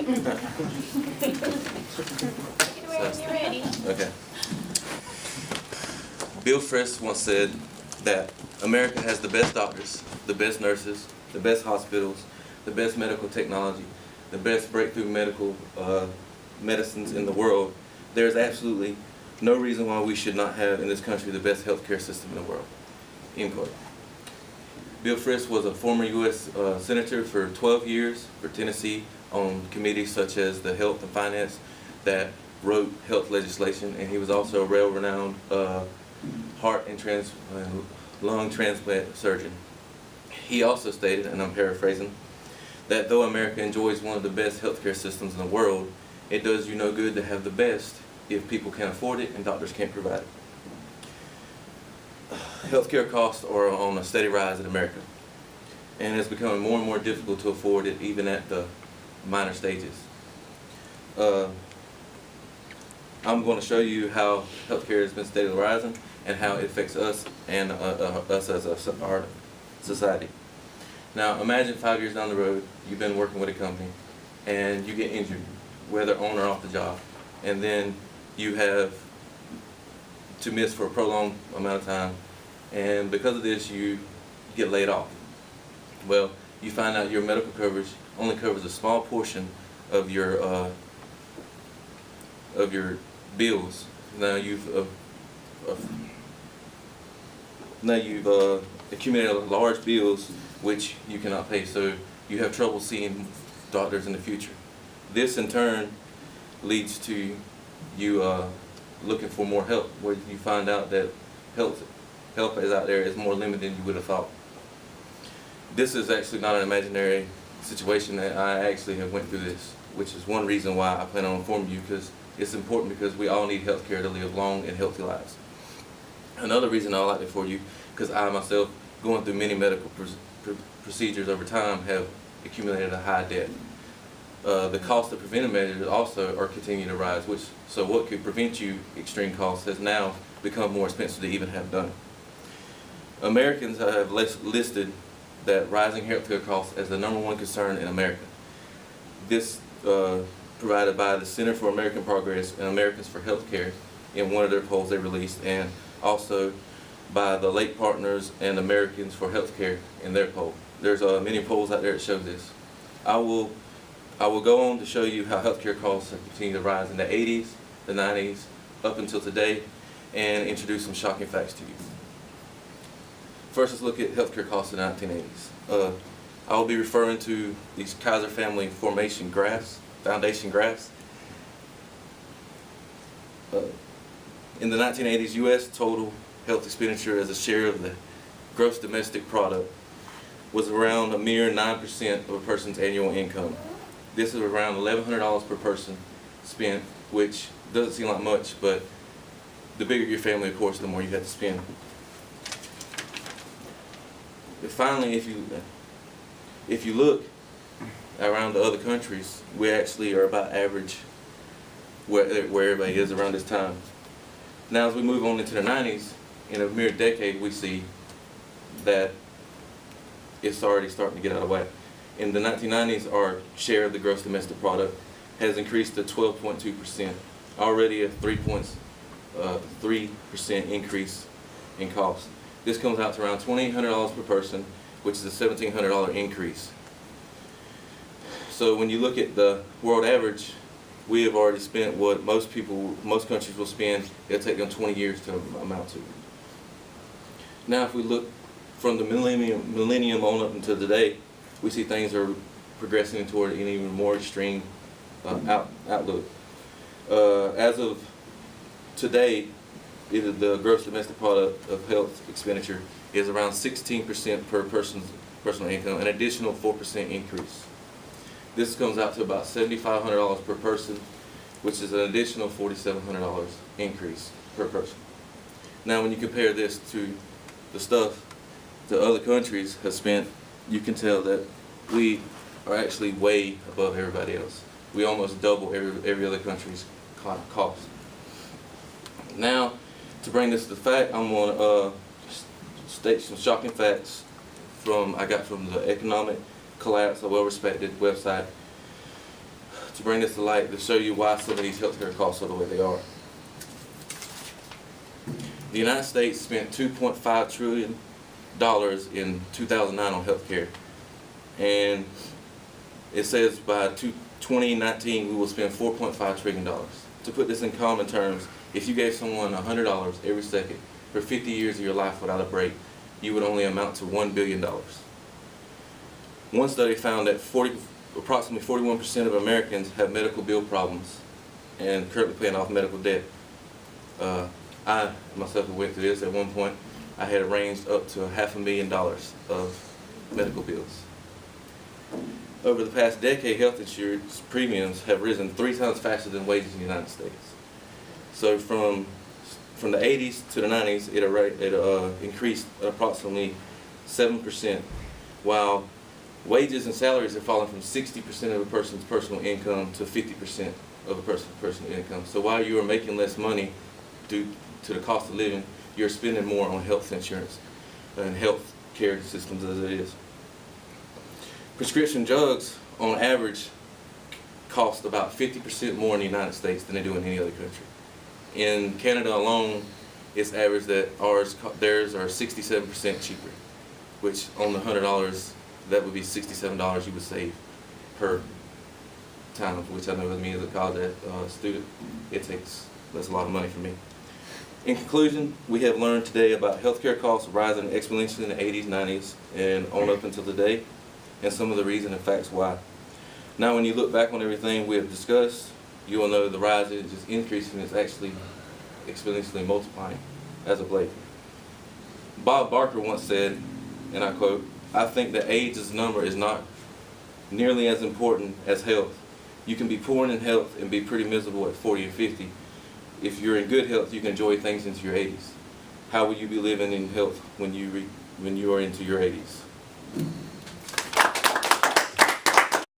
You're ready. Okay. Bill Frist once said that America has the best doctors, the best nurses, the best hospitals, the best medical technology, the best breakthrough medical medicines in the world. There's absolutely no reason why we should not have in this country the best healthcare system in the world. End quote. Bill Frist was a former U.S. Senator for 12 years for Tennessee on committees such as the Health and Finance that wrote health legislation, and he was also a well-renowned heart and lung transplant surgeon. He also stated, and I'm paraphrasing, that though America enjoys one of the best healthcare systems in the world, it does you no good to have the best if people can't afford it and doctors can't provide it. Healthcare costs are on a steady rise in America, and it's becoming more and more difficult to afford it even at the minor stages. I'm going to show you how healthcare has been steadily rising and how it affects us and us as our society. Now imagine 5 years down the road, you've been working with a company and you get injured, whether on or off the job, and then you have to miss for a prolonged amount of time, and because of this you get laid off. Well, you find out your medical coverage only covers a small portion of your bills. Now you've accumulated large bills which you cannot pay, so you have trouble seeing doctors in the future. This in turn leads to you looking for more help, where you find out that help is out there is more limited than you would have thought. This is actually not an imaginary situation. That I actually have went through this, which is one reason why I plan on informing you, because it's important, because we all need health care to live long and healthy lives. Another reason I like it for you, because I myself, going through many medical procedures over time, have accumulated a high debt. The cost of preventive measures also are continuing to rise, so what could prevent you extreme costs has now become more expensive to even have done. Americans have listed that rising healthcare costs as the #1 concern in America. This provided by the Center for American Progress and Americans for Healthcare in one of their polls they released, and also by the Lake Partners and Americans for Healthcare in their poll. There's many polls out there that show this. I will go on to show you how healthcare costs have continued to rise in the 80s, the 90s, up until today, and introduce some shocking facts to you. First, let's look at healthcare costs in the 1980s. I will be referring to these Kaiser Family Foundation graphs. In the 1980s, U.S. total health expenditure as a share of the gross domestic product was around a mere 9% of a person's annual income. This is around $1,100 per person spent, which doesn't seem like much, but the bigger your family, of course, the more you have to spend. But finally, if you look around the other countries, we actually are about average where everybody is around this time. Now, as we move on into the 90s, in a mere decade, we see that it's already starting to get out of whack. In the 1990s, our share of the gross domestic product has increased to 12.2%, already a 3% increase in cost. This comes out to around $2,800 per person, which is a $1,700 increase. So when you look at the world average, we have already spent what most countries will spend. It'll take them 20 years to amount to. Now, if we look from the millennium on up until today, we see things are progressing toward an even more extreme outlook. As of today, the gross domestic product of health expenditure is around 16% per person's personal income, an additional 4% increase. This comes out to about $7,500 per person, which is an additional $4,700 increase per person. Now, when you compare this to the stuff that other countries have spent, you can tell that we are actually way above everybody else. We almost double every other country's cost. Now, to bring this to fact, I'm going to state some shocking facts I got from the Economic Collapse, a well-respected website. to bring this to light to show you why some of these healthcare costs are the way they are. The United States spent $2.5 trillion in 2009 on healthcare, and it says by 2019 we will spend $4.5 trillion. To put this in common terms, if you gave someone $100 every second for 50 years of your life without a break, you would only amount to $1 billion. One study found that approximately 41% of Americans have medical bill problems and currently paying off medical debt. I myself went through this at one point. I had arranged up to $500,000 of medical bills. Over the past decade, health insurance premiums have risen 3 times faster than wages in the United States. So from the 80s to the 90s, it increased approximately 7%, while wages and salaries are falling from 60% of a person's personal income to 50% of a person's personal income. So while you are making less money due to the cost of living, you're spending more on health insurance and health care systems as it is. Prescription drugs, on average, cost about 50% more in the United States than they do in any other country. In Canada alone, it's averaged that theirs are 67% cheaper, which on the $100, that would be $67 you would save per time, which I know with me as a college student, that's a lot of money for me. In conclusion, we have learned today about healthcare costs rising exponentially in the 80s, 90s, and on up until today, and some of the reasons and facts why. Now when you look back on everything we have discussed, you will know the rise is just increasing, it's actually exponentially multiplying as of late. Bob Barker once said, and I quote, "I think that age's number is not nearly as important as health. You can be poor in health and be pretty miserable at 40 and 50. If you're in good health, you can enjoy things into your 80s. How will you be living in health when you are into your 80s?"